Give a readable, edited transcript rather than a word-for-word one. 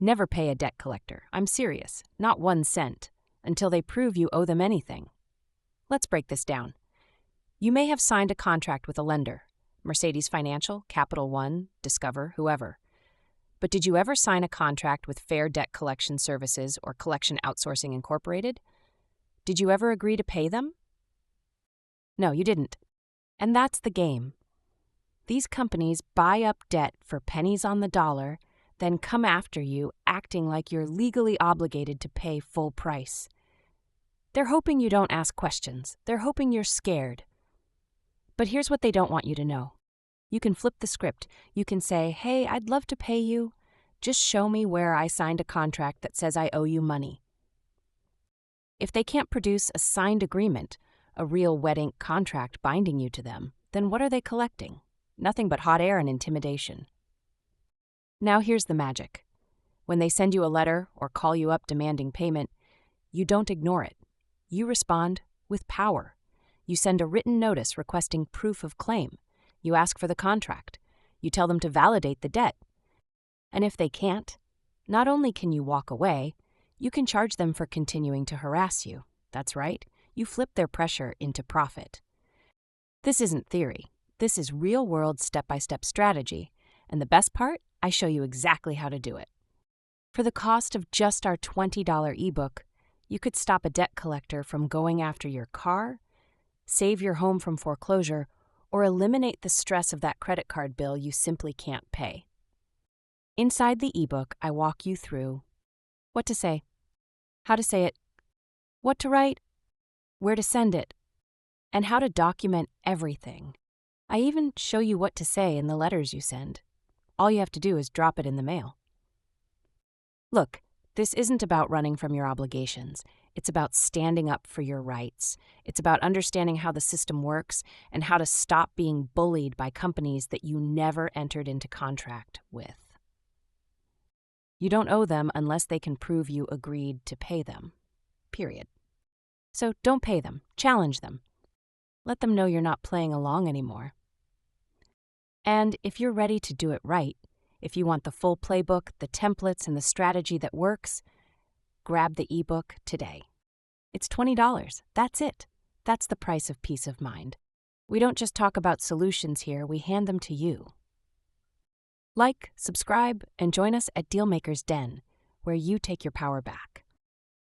Never pay a debt collector. I'm serious. Not 1 cent. Until they prove you owe them anything. Let's break this down. You may have signed a contract with a lender, Mercedes Financial, Capital One, Discover, whoever. But did you ever sign a contract with Fair Debt Collection Services or Collection Outsourcing Incorporated? Did you ever agree to pay them? No, you didn't. And that's the game. These companies buy up debt for pennies on the dollar, then come after you acting like you're legally obligated to pay full price. They're hoping you don't ask questions. They're hoping you're scared. But here's what they don't want you to know. You can flip the script. You can say, hey, I'd love to pay you. Just show me where I signed a contract that says I owe you money. If they can't produce a signed agreement, a real wet ink contract binding you to them, then what are they collecting? Nothing but hot air and intimidation. Now here's the magic. When they send you a letter or call you up demanding payment, you don't ignore it. You respond with power. You send a written notice requesting proof of claim. You ask for the contract. You tell them to validate the debt. And if they can't, not only can you walk away, you can charge them for continuing to harass you. That's right. You flip their pressure into profit. This isn't theory. This is real-world step-by-step strategy. And the best part? I show you exactly how to do it. For the cost of just our $20 ebook, you could stop a debt collector from going after your car, save your home from foreclosure, or eliminate the stress of that credit card bill you simply can't pay. Inside the ebook, I walk you through what to say, how to say it, what to write, where to send it, and how to document everything. I even show you what to say in the letters you send. All you have to do is drop it in the mail. Look, this isn't about running from your obligations. It's about standing up for your rights. It's about understanding how the system works and how to stop being bullied by companies that you never entered into contract with. You don't owe them unless they can prove you agreed to pay them. Period. So don't pay them. Challenge them. Let them know you're not playing along anymore. And if you're ready to do it right, if you want the full playbook, the templates, and the strategy that works, grab the ebook today. It's $20. That's it. That's the price of peace of mind. We don't just talk about solutions here, we hand them to you. Like, subscribe, and join us at Dealmaker's Den, where you take your power back.